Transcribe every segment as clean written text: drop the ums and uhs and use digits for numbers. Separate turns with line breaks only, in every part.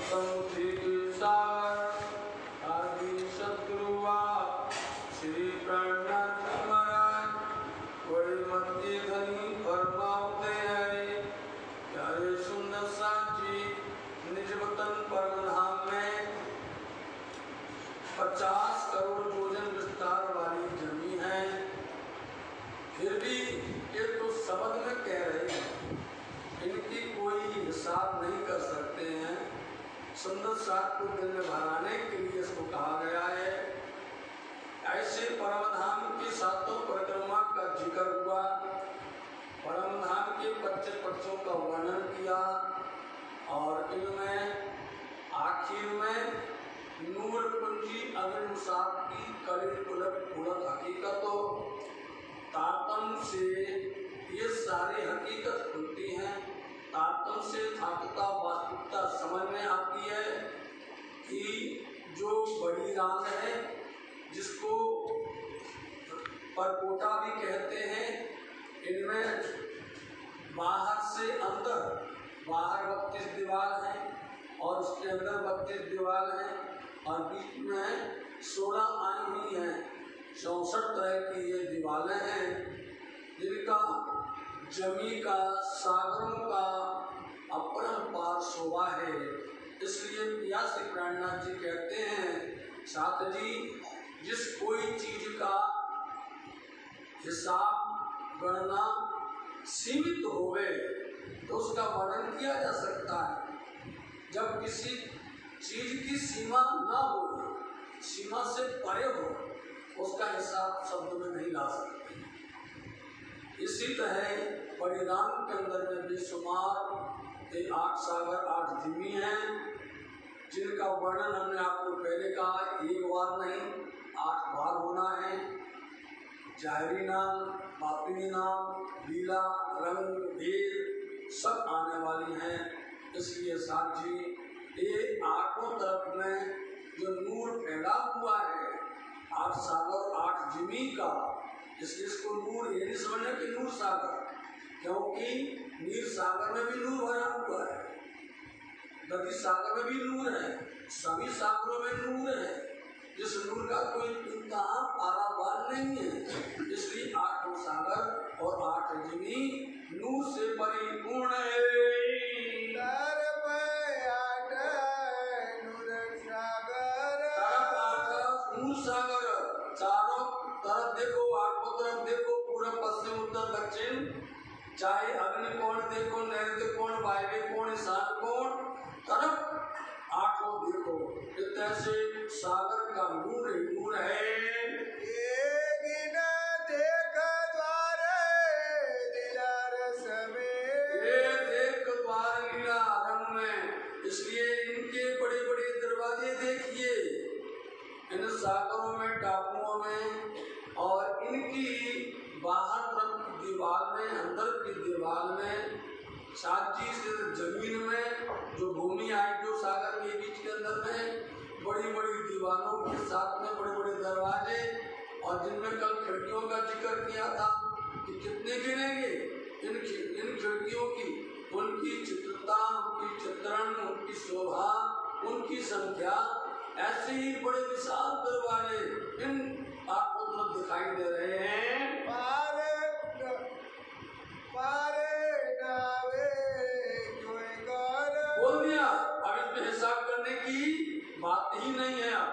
समुद्री सागर आदि शत्रुआ श्री प्राणनाथ महाराज बड़े मध्य धनी परमावते है। प्यारे सुंदर साची निज वतन परमधाम में 50 करोड़ योजन विस्तार वाली जमीन है। फिर भी ये तो शब्द में कह रहे हैं, इनकी कोई हिसाब नहीं कर सकते हैं। सुंदर सात को दिल में भराने के लिए इसको कहा गया है। ऐसे परमधाम की सातों परिक्रमा का जिक्र हुआ, परमधाम के 25 पक्षों का वर्णन किया और इनमें आखिर में नूर कुंजी अग्निमुसाफ की कड़ी उलट हकीकतों तारतम से ये सारी हकीकत खुलती हैं। तारतम से थाकता वास्तविकता समझ में आती है कि जो बड़ी राग है जिसको परकोटा भी कहते हैं, इनमें बाहर से अंदर, बाहर 32 दीवार हैं और उसके अंदर 32 दीवार हैं और बीच में 16 आई हुई हैं। 64 तरह की ये दीवारें हैं जिनका जमी का सागरों का अपरंपार शोभा है। इसलिए व्यासी प्राणनाथ जी कहते हैं, साथ जी जिस कोई चीज का हिसाब गणना सीमित होवे तो उसका वर्णन किया जा सकता है। जब किसी चीज की सीमा ना हो, सीमा से परे हो, उसका हिसाब शब्द में नहीं ला सकते। इसी तरह परिणाम के अंदर में बेशुमार 8 सागर 8 जिमी हैं जिनका वर्णन हमने आपको पहले कहा, एक बार नहीं 8 बार होना है। जाहरी नाम, बातिनी नाम, लीला, रंग, भेद सब आने वाली हैं। इसलिए साथ जी ये 8 तरफ में जो नूर फैला हुआ है 8 सागर 8 जिमी का, इसलिए इसको नूर ये नहीं समझना कि नूर सागर, क्योंकि नीर सागर में भी नूर भरा हुआ है, नदी सागर में भी नूर है, सभी सागरों में नूर है। जिस नूर का कोई इंतहा पारावार नहीं है। इसलिए 8 सागर और 8 जिमी नूर से परिपूर्ण है। सागर चारों तरफ देखो, 8 तरफ देखो, पूर्व पश्चिम उत्तर दक्षिण, चाहे अग्नि कोण देखो, नैऋत्य कोण, वायव्य कोण, ईशान कोण, तरफ 8 देखो। इतने से सागर का नूर ही नूर है। इसलिए इनके बड़े बड़े दरवाजे देखिए, इन सागरों में, टापुओं में, और इनकी बाहर तरफ की दीवार में, अंदर की दीवार में, साची से जमीन में जो भूमि आई जो सागर के बीच के अंदर में बड़ी बड़ी दीवारों के साथ में बड़े बड़े दरवाजे, और जिनमें कल खिड़कियों का जिक्र किया था कि कितने गिनेंगे इन खिड़कियों की, उनकी चित्रता, उनकी चित्रण, उनकी शोभा, उनकी संख्या, ऐसे ही बड़े विशाल दरवाजे इन आपको तरफ दिखाई दे रहे हैं। बोल दिया, अब इसमें हिसाब करने की बात ही नहीं है। अब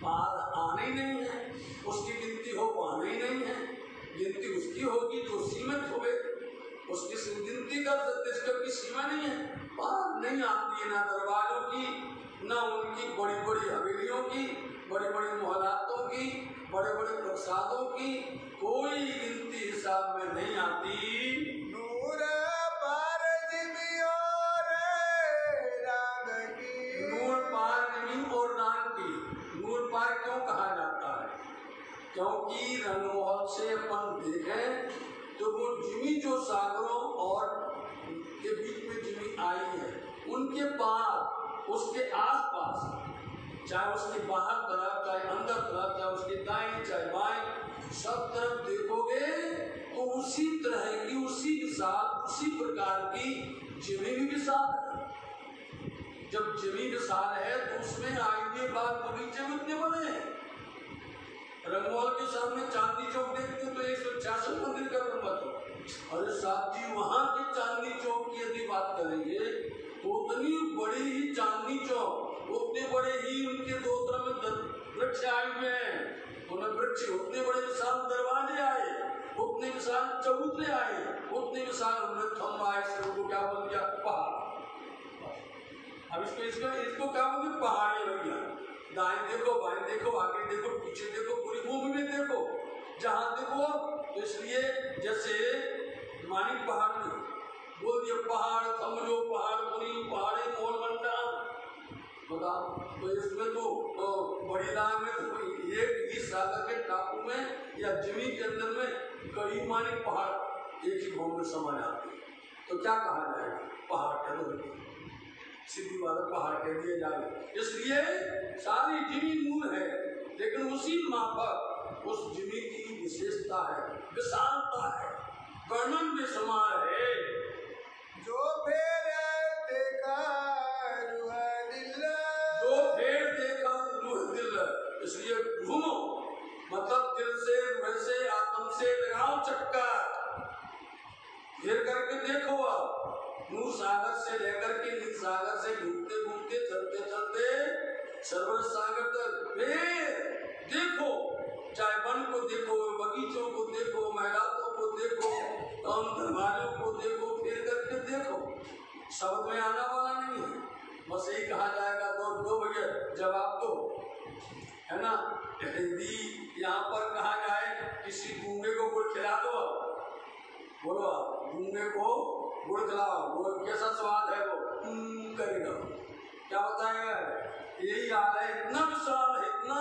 पार आना ही नहीं है, उसकी गिनती हो पाना ही नहीं है। गिनती उसकी होगी जो सीमित होवे, उसकी गिनती कर सकते, इसका कोई सीमा नहीं है। पार नहीं आती है ना दरवाजों की, न उनकी बड़ी बड़ी हवेलियों की, बड़ी बड़ी मोहल्लातों की, बड़े बड़े प्रसादों की, कोई गिनती हिसाब में नहीं आती। नूर पार जिमी और राग की, नूर पार जिमी और राग की। नूर पार क्यों कहा जाता है? क्योंकि रंगमहल से अपन देखें तो वो जिमी जो सागरों और के बीच में जिमी आई है, उनके पार, उसके आसपास, चाहे उसके बाहर तरफ, चाहे अंदर तरफ, चाहे उसके दाएं चाहे बाएं, सब तरफ देखोगे तो उसी तरह की, उसी विशाल, उसी प्रकार की जिमी भी विशाल है। जब जमीन विशाल है तो उसमें आईने बाग बगीचे में उतने बड़े हैं। रंगमहल के सामने चांदनी चौक देखते हो तो 166 मंदिर का गुंबद हो। अरे साहब जी, वहां के चांदनी चौक की यदि बात करेंगे तो उतनी बड़ी ही चांदनी चौक, उतने बड़े ही उनके दो तरफ में वृक्ष आए हुए हैं। उन्हें वृक्ष उतने बड़े विशाल दरवाजे आए, उतने विशाल चबूतरे आए, उतने विशाल उन्हें थम्ब आए। सबको क्या बोल दिया? पहाड़। अब इसको क्या बोल दिया? पहाड़ी बन गया। दाएं देखो, बाएं देखो, आगे देखो, पीछे देखो, पूरी भूमि में देखो, जहां देखो। तो इसलिए जैसे मानिक पहाड़ में बोल दिया पहाड़ समझो, पहाड़ बनी, पहाड़ी मोल बनता बताओ। तो इसमें तो बड़ी राम में तो एक ही सागर के टापू में या जमीन के अंदर में कई मानिक पहाड़ एक ही भूमि में समा जाते हैं। तो क्या कहा जाएगा? पहाड़ कह दो, सीधी बात पहाड़ कह दिया जाए। इसलिए सारी जमीन मूल है, लेकिन उसी माफक उस जमीन की विशेषता है, विशालता है, वर्णन में समार है।
जो फेर देखा रूह दिल,
जो फेर देखा रूह दिल। इसलिए घूमो, मतलब दिल से, रूह से, आत्म से लगाओ चक्कर, फिर करके देखो। आप नूर सागर से लेकर के नील सागर से घूमते घूमते चलते चलते सरवर सागर तक फिर देखो, चाहे वन को देखो, बगीचों को देखो, महिलाओं को देखो, दरबारों को देखो, फिर करके देखो। शब्द में आना वाला नहीं है, बस यही कहा जाएगा। दो भैया जवाब दो, है ना। हिंदी यहाँ पर कहा जाए किसी गूंगे को गुड़ खिला दो, बोलो आप गूंगे को गुड़ खिलाओ, वो कैसा स्वाद है, वो करेगा, क्या बताएगा? यही हाल है। इतना विशाल है, इतना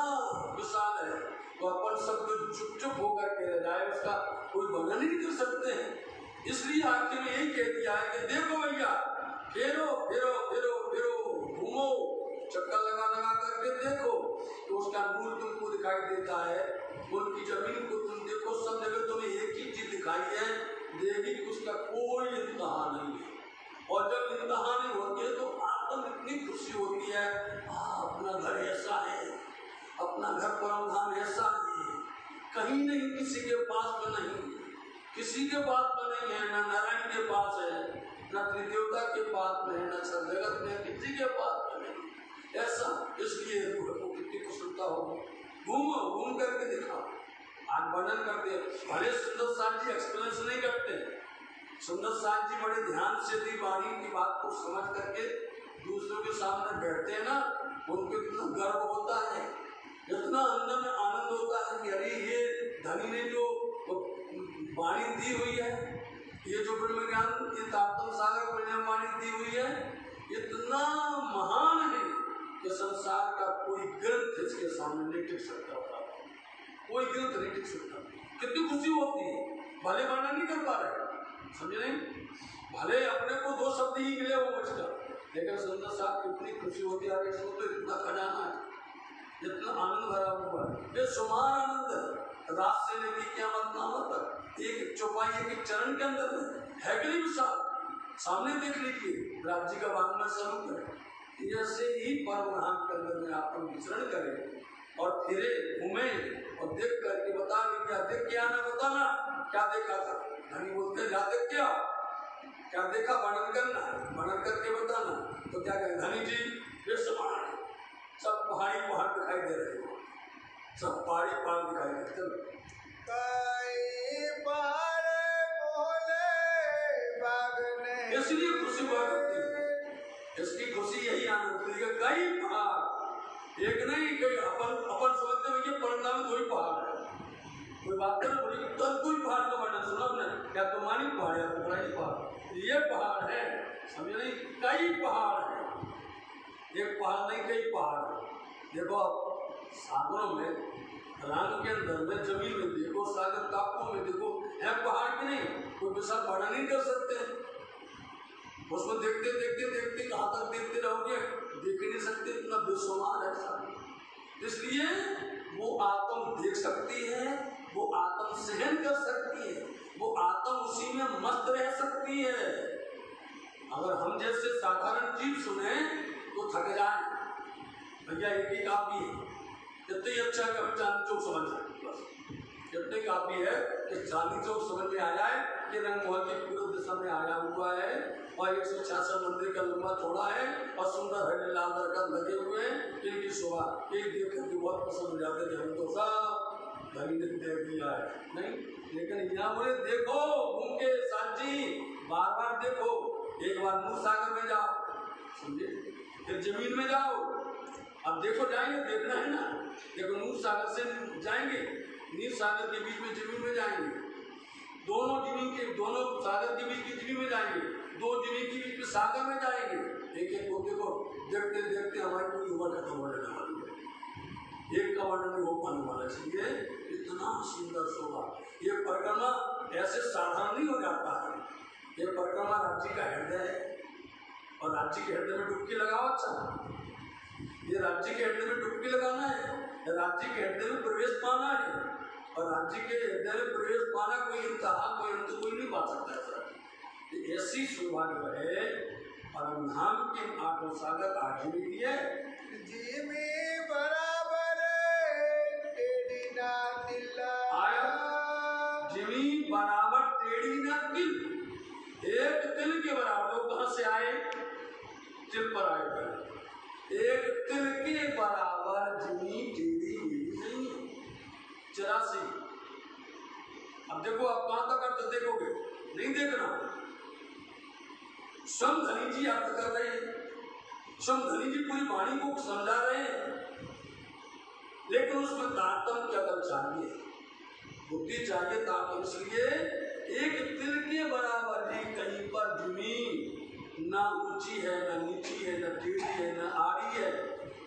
विशाल है, तो अपन सब कुछ चुप चुप होकर के रह जाए, उसका कोई वर्णन नहीं कर सकते हैं। इसलिए आखिर में यही कह दिया है कि देखो भैया, फेरो फेरो फेरो फेरो, घूमो, चक्कर लगा लगा करके देखो, तो उसका नूर तुमको दिखाई देता है। उनकी जमीन को तुम देखो, सब जगह तुम्हें एक ही चीज दिखाई है, देगी कि उसका कोई इंतहा नहीं है। और जब इंतहा नहीं होती है तो आत्म इतनी खुशी होती है, अपना घर ऐसा है, अपना घर परम धाम ऐसा है, कहीं नहीं, किसी के पास में नहीं, किसी के पास में नहीं है, न नारायण के पास है, न त्रिदेवता के पास में है, न सब जगत में किसी के पास में नहीं, ऐसा। इसलिए रूह को कितनी कुशलता होगी। घूमो, घूम करके दिखाओ। आज वर्णन करते भले सुंदर साथ जी एक्सप्लेनेशन नहीं करते, सुंदर साथ जी बड़े ध्यान से दी वाणी की बात को समझ करके दूसरों के सामने बैठते हैं ना, उनको इतना गर्व होता है, इतना अंदर में आनंद होता है कि अरे ये धनी ने जो वाणी दी हुई है, ये जो ब्रह्म ज्ञान की तात्म सागर ब्रह्म वाणी दी हुई है, इतना महान है कि संसार का कोई ग्रंथ इसके सामने नहीं टिक सकता होता, कोई ग्रंथ नहीं टिक सकता। कितनी खुशी होती है, भले वर्णन नहीं कर पा रहे, समझे नहीं, भले अपने को दो शब्द ही मिले वो बचकर, लेकिन सुंदर साहब कितनी खुशी होती है। इसमें तो इतना खजाना है, इतना आनंद भरा हुआ है, ये सुमार आनंद है। रात से लेकर क़यामत नामत तक एक चौपाई एक चरण के अंदर है कि नहीं विशाल, सामने देख लीजिए। राज जी का वांग्मय स्वरूप है। जैसे ही परम धाम के अंदर में आप विचरण करें और फिरे घूमे और देख करके बता क्या देख के आना, बताना क्या देखा था। धनी बोलते जा देख क्या देखा, वर्णन करना, वर्णन करके बताना। तो क्या कहें, धनी जी ये समान सब पहाड़ी पहाड़ दिखाई दे रहे हैं, सब पहाड़ी पहाड़ दिखाई दे। चलो इसलिए खुशी बात होती है, इसकी खुशी यही आनंद होती है। कई पहाड़, एक नहीं, कई अपन समझते हैं कि पटना में कोई पहाड़ है, कोई बात कर बोली तो कोई पहाड़ का वर्णन सुना आपने क्या? तो मानिक पहाड़ है, तो बड़ा ही पहाड़, ये पहाड़ है, समझे नहीं, कई पहाड़ है, एक पहाड़ नहीं कई पहाड़ है। देखो आप सागरों में, ढलान के अंदर में, जमीन में देखो, सागर टापुओं में देखो, है पहाड़ की नहीं, कोई विशाल वर्णन नहीं कर सकते। उसमें देखते देखते देखते कहाँ तक देखते रहोगे, देख नहीं सकते, इतना बेशुमार है सागर। इसलिए वो आत्म देख सकती है, वो आत्म सहन कर सकती है, वो आत्म उसी में मस्त रह सकती है। अगर हम जैसे साधारण जीव सुने तो थक जाए, भैया एक ही काफी है, इतने ही अच्छा कभी चांदी चौक समझ जाए, बस इतने काफी है कि चांदी चौक समझ में आ जाए कि रंगमहल की पूर्व दिशा में आया हुआ है और 166 मंदिर का लंबा चौड़ा है और सुंदर हरे लाल दरख्त लगे हुए हैं, इनकी शोभा एक देख करके बहुत पसंद हो जाते हैं। हम तो सब धनी ने देख दिया है नहीं, लेकिन यहाँ बोले देखो घूम के साजी, बार बार देखो, एक बार नूर सागर में जाओ, समझे, फिर जमीन में जाओ, अब देखो जाएंगे, देखना है ना, देखो नूर सागर से जाएंगे, नील सागर के बीच में जमीन में जाएंगे, दोनों जमीन के, दोनों सागर के बीच की जमीन में जाएंगे, दो जमीन के बीच में सागर में जाएंगे, एक एक को देखो, देखते देखते हमारी पूरी उम्र खत्म हो जाने वाली है, एक का वर्णन नहीं हो पाने वाला। इसलिए इतना सुंदर शोभा, ये परिक्रमा ऐसे साधारण नहीं हो जाता है, ये परिक्रमा राज्य का हृदय है और राज्य के हृदय में डुबकी लगाओ। अच्छा, ये राज्य के हृदय में डुबकी लगाना है, राज्य के हृदय में प्रवेश पाना है, और राज्य के हृदय में प्रवेश पाना कोई इंतहा कोई अंत कोई नहीं पा सकता है सर। ऐसी शोभा जो है परम धाम के आठों सागर आगे भी है,
जी में बराबर टेढ़ी ना तिल्ला
आया जिमी बराबर टेढ़ी ना तिल, एक तिल के बराबर, वो कहां से आए, तिल पर आए पहले, एक तिल के बराबर जिमी टेढ़ी नहीं, 84। अब देखो आप कहां तक अर्थ देखोगे, नहीं देखना, स्वयं धनी जी अर्थ कर रहे हैं, स्वयं धनी जी पूरी वाणी को समझा रहे हैं, लेकिन उसमें तारतम्य क्या कर चाहिए, बुद्धि चाहिए तारतम्य। इसलिए एक तिल के बराबर ही कहीं पर जमीन ना ऊंची है ना नीची है ना टेढ़ी है ना आड़ी है,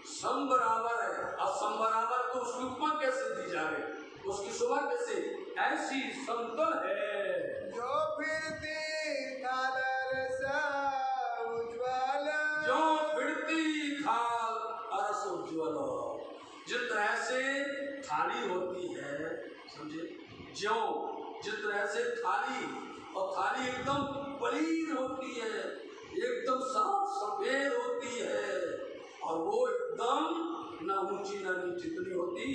सम बराबर है। अब सम बराबर तो उसकी उपमा कैसे दी जाए, उसकी शोभा कैसे, ऐसी समतल है
जो फिरती खाल सा उज्ज्वल,
जो फिरती खाल अरस उज्ज्वल, जिस तरह से थाली होती है, समझे, ज्यों जिस तरह से थाली, और थाली एकदम पलीद होती है, एकदम साफ सफेद होती है, और वो एकदम न ऊंची न नीची इतनी होती,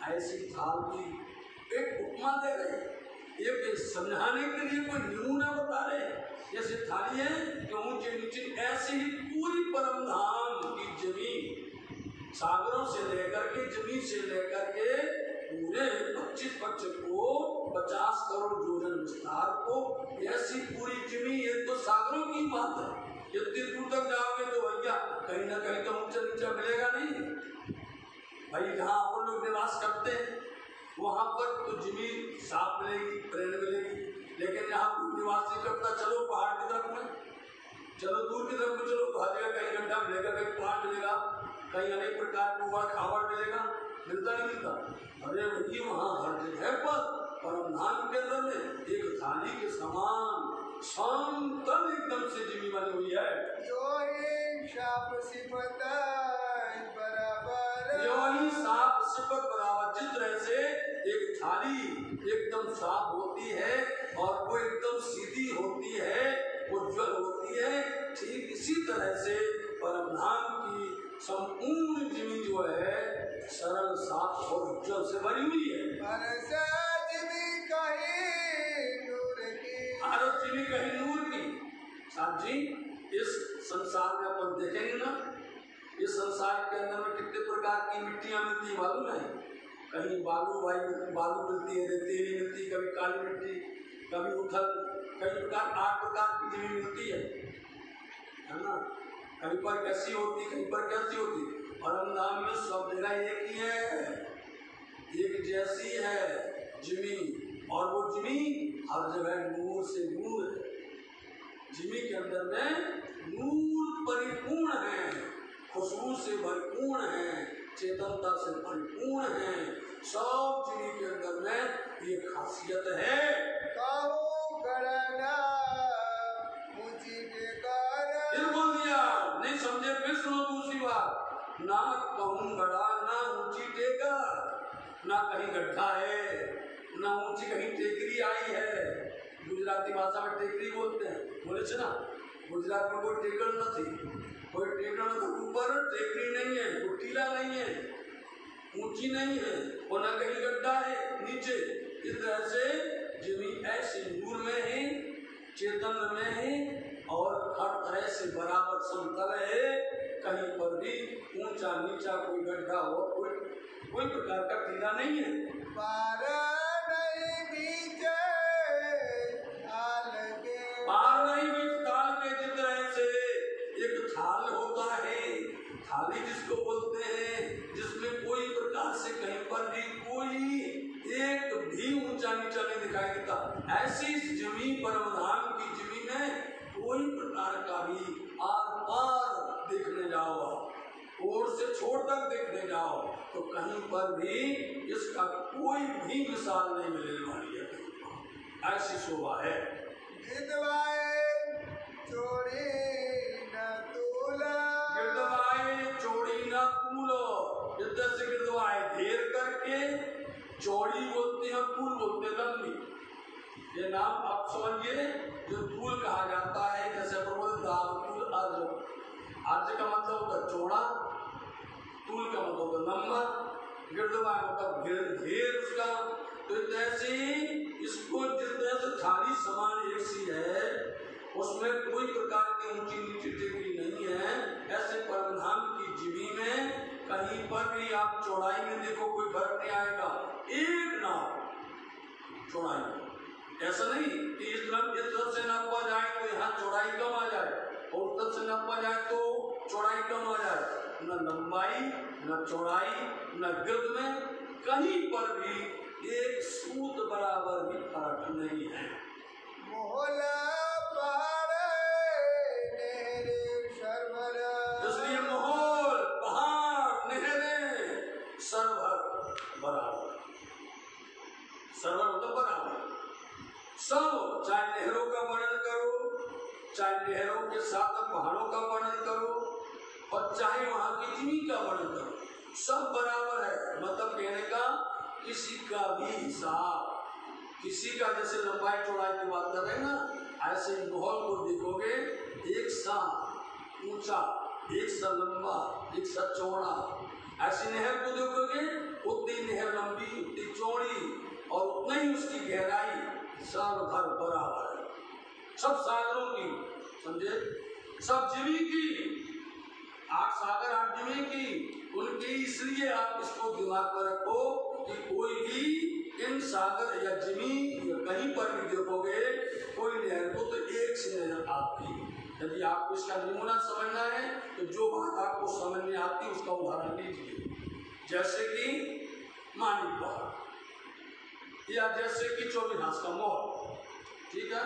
ऐसी थाल की एक उपमा दे रहे, एक समझाने के लिए कोई नमूना बता रहे, जैसे थाली है कि ऊंची नीची, ऐसी ही पूरी परम धाम की जमीन, सागरों से लेकर के जमीन से लेकर के पूरे 25 पक्ष को 50 करोड़ योजन विस्तार को, ऐसी पूरी जमीन, ये तो सागरों की बात है, इतनी दूर तक जाओगे तो भैया कहीं ना कहीं तो ऊंचा नीचा मिलेगा नहीं भाई, जहाँ अपन लोग निवास करते हैं वहां पर तो जमीन साफ मिलेगी, प्रेरण मिलेगी, लेकिन यहाँ कोई निवास नहीं करता, चलो पहाड़ की तरफ में, चलो दूर की तरफ में चलो, तो हर जगह कहीं गड्ढा मिलेगा, कहीं पहाड़ मिलेगा, कहीं अनेक प्रकार का उबड़ खाबड़ मिलेगा, मिलता नहीं मिलता, अरे वही वहाँ हर जगह पर परम धाम के अंदर में एक थाली के समान समतल एकदम से जमीन बनी हुई है,
जो ही शाप सिफत बराबर,
जो ही साफ सिफत बराबर, जिस तरह से एक थाली एकदम साफ होती है और वो एकदम सीधी होती है, उज्ज्वल होती है, ठीक इसी तरह से परम धाम की संपूर्ण जमीन जो है सरल साफ और उज्ज्वल से भरी हुई है। कहीं नूर की, साहब जी इस संसार में अपन देखेंगे ना, इस संसार के अंदर में कितने प्रकार की मिट्टियां मिलती है मालूम है, कहीं बालू बालू मिलती है, रेतीली मिलती, कभी काली मिट्टी, कभी उथल, कई प्रकार 8 प्रकार की जमीन मिलती है ना, कहीं पर कैसी होती, कहीं पर कैसी होती, परम धाम में सब जगह एक ही है, एक जैसी है जमीन, और वो जमीन हर जगह नूर से नूर है, जमीन के अंदर में नूर परिपूर्ण है, खुशबू से भरपूर्ण है, चेतनता से परिपूर्ण है, सब जमीन के अंदर में ये खासियत है। फिर बोल दिया, नहीं समझे फिर सुनो दूसरी बात, ना कहूँ गड़ा ना ऊंची टेकर, ना कहीं गड्ढा है ना ऊंची कहीं टेकरी आई है, गुजराती भाषा में टेकरी बोलते हैं, बोले ना गुजरात में कोई टेकर न थी, कोई टेकड़ा मतलब ऊपर टेकरी नहीं है, टीला नहीं है, ऊंची नहीं है, और न कहीं गड्ढा है नीचे। इस तरह से जमीन ऐसे नूर में है, चेतन में है, और हर तरह से बराबर समतल है। कहीं पर भी ऊंचा नीचा कोई गड्ढा हो, कोई प्रकार का टीला नहीं है।
पार नहीं बीच ताल के,
जिस तरह से एक थाल होता है, थाली जिसको बोलते हैं, जिसमें कोई प्रकार से कहीं पर भी कोई एक भी ऊंचा नीचा नहीं दिखाई देता, ऐसी जमीन परमधाम की जमीन में कोई प्रकार का भी आर पार देखने जाओ, ओर से छोर तक देखने जाओ, तो कहीं पर भी इसका कोई भी मिसाल नहीं मिलने वाली है। ऐसी शोभा है।
गिरदवाए चोरी न तूला,
गिरदवाए चोरी न तूलो, इधर से गिरदवाए घेर करके, चौड़ी बोलते हैं, तूल बोलते हैं लंबी। ये नाम आप समझिए, जो तूल कहा जाता है, जैसे दावतूल अर्ज, अर्ज का मतलब होता है चौड़ा, तूल का मतलब होता है लंबा, गिरदवाए मतलब घेर उसका। तो जैसे इसको जिस तरह से थाली समान एक सी है, उसमें कोई प्रकार की ऊंची नीची टेकरी नहीं है, ऐसे परमधाम की जीवी में कहीं पर भी आप चौड़ाई में देखो कोई फर्क नहीं आएगा, एक नाप चौड़ाई। ऐसा नहीं कि इस तरफ से नापा जाए तो यहाँ चौड़ाई कम आ जाए, और उस तरफ से नापा जाए तो चौड़ाई कम आ जाए। न लंबाई न चौड़ाई न गिर्द में कहीं पर भी एक सूत बराबर भी फर्क नहीं है।
मोहला पहाड़ नहरे सरवर,
इसलिए माहौल पहाड़ नहरें सरवर बराबर, सरवर मतलब बराबर सब, चाहे नहरों का वर्णन करो, चाहे नहरों के साथ पहाड़ों का वर्णन करो, और चाहे वहां की जमीन का वर्णन करो, सब बराबर है। मतलब कहने का किसी का भी हिसाब, किसी का जैसे लंबाई चौड़ाई की बात कर रहे हैं ना, ऐसे माहौल को देखोगे एक सा ऊंचा, एक सा लंबा, एक सा चौड़ा। ऐसी नहर को देखोगे उतनी नहर लंबी, उतनी चौड़ी, और उतना ही उसकी गहराई, सब भर बराबर है। सब सागरों की, समझे, सब जीवी की, 8 सागर 8 जीवी की, उनकी। इसलिए आप इसको दिमाग में रखो कि कोई भी इन सागर या जमीन या कहीं पर भी देखोगे कोई नहर को तो एक से नजर आती। यदि आपको इसका नमूना समझना है तो जो बात आपको समझ में आती है उसका उदाहरण लीजिए, जैसे कि मानिक पहाड़, या जैसे कि 24 हाथ का मोर। ठीक है,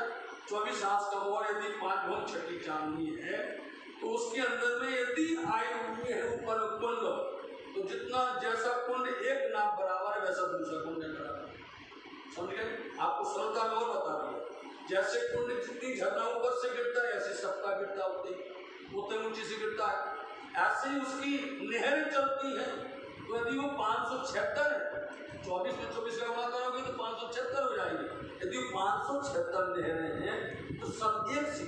24 हाथ का मोर यदि 5 भोग छठी चांदनी है तो उसके अंदर में यदि आई हुई है ऊपर कुंड, तो जितना जैसा कुंड एक नाप बराबर है वैसा दूसरा कुंड है बराबर। समझ गए? आपको सरलता में और बता दिया, जैसे कुंड जितनी झरना ऊपर से गिरता है ऐसे सबका गिरता उतने ऊंची से गिरता है। ऐसे ही उसकी नहरें चलती हैं। तो यदि वो 576 है, 24 में 24 का गुणा करोगे तो 576 हो जाएगी। यदि 576 नहरें हैं तो सब एक से,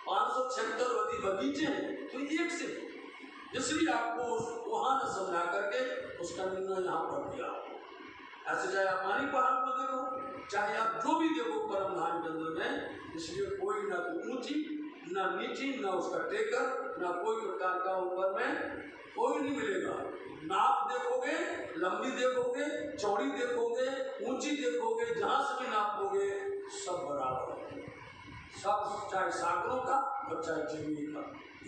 576 यदि बगीचे हैं तो एक से। इसलिए आपको वहां न समझा करके उसका निर्णय यहाँ पर दिया। ऐसे चाहे आप मानी पहाड़ को देखो, चाहे आप जो भी देखो परमधाम के अंदर में, इसलिए कोई ना तो ऊंची ना नीची, ना उसका टेकर, ना कोई प्रकार का ऊपर में कोई नहीं मिलेगा। नाप देखोगे, लंबी देखोगे, चौड़ी देखोगे, ऊंची देखोगे, जहां से भी नापोगे सब बराबर है। सब चाहे सागरों का और चाहे जमीन का।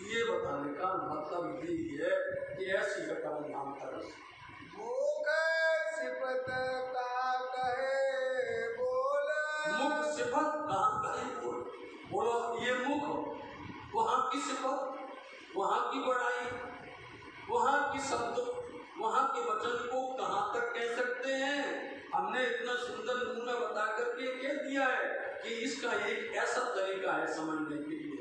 ये बताने का मतलब यही है कि ऐसी है परमधाम का रस।
मुख सिफत का कहे बोल,
मुख सिफत कहाँ कहे बोल। बोलो ये मुख, वहाँ की सिफत, वहाँ की बड़ाई, वहाँ की शब्द, वहाँ के वचन को कहाँ तक कह सकते हैं। हमने इतना सुंदर मुंह में बता करके कह दिया है कि इसका एक ऐसा तरीका है समझने के लिए।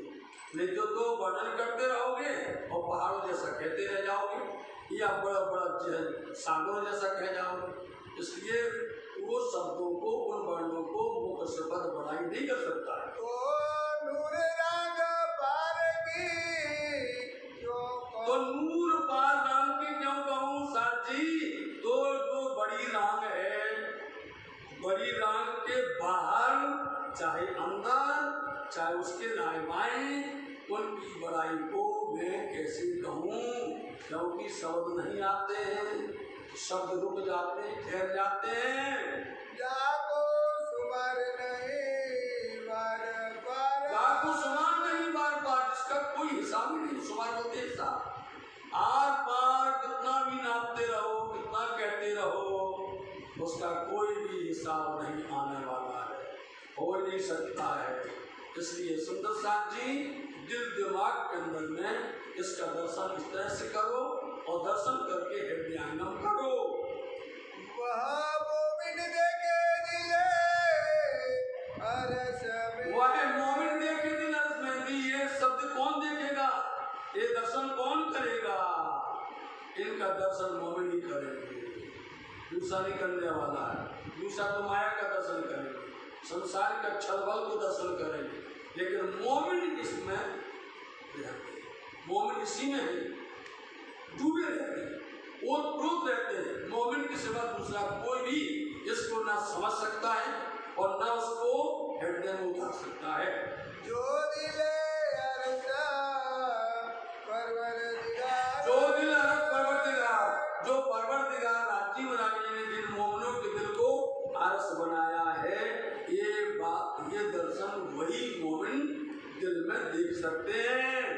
नहीं तो वर्णन करते रहोगे और पहाड़ों जैसा कहते रह जाओगे या बड़ा बड़ा सागरों जैसा कह जाओगे। इसलिए वो शब्दों को, उन वर्णों को मुख से पर बढ़ाई नहीं कर सकता है।
तो नूर राग पार की
उनकी बड़ाई को मैं कैसे कहूँ, क्योंकि शब्द नहीं आते हैं, शब्द रुक जाते हैं, ठहर जाते हैं।
जाको सुमर नहीं बार बार,
जाको सुमर नहीं बार बार, इसका कोई हिसाब ही नहीं। सुमर बोलते हिसाब, आर पार कितना भी नापते रहो, कितना कहते रहो, उसका कोई भी हिसाब नहीं आने वाला है, हो नहीं सकता है। इसलिए सुंदर साथ जी दिल दिमाग के अंदर में इसका दर्शन इस तरह से करो और दर्शन करके हृदयांगम करो।
वह मोमिन देखे दिए अरस में,
वह मोमिन देखे दिल अरस में दी। ये शब्द कौन देखेगा, ये दर्शन कौन करेगा? इनका दर्शन मोमिन ही करेंगे, दूसरा नहीं करने वाला है। दूसरा तो माया का दर्शन करेंगे, संसार का छलबल को दर्शन करेंगे, लेकिन मोमिन इसमें रहते हैं, मोमिन इसी में डूबे रहते हैं, ओतप्रोत रहते हैं। मोमिन के सिवा दूसरा कोई भी इसको ना समझ सकता है और ना उसको हृदय में उतार सकता है।
जो दिले अरसा परवरदिगार,
जो दिल अरस परवरदिगार, जो परवरदिगार राजीव रानी ने जिन मोमिनों के दिल को अरस बनाया है, ये बात, ये दर्शन वही मोमिन दिल में देख सकते हैं।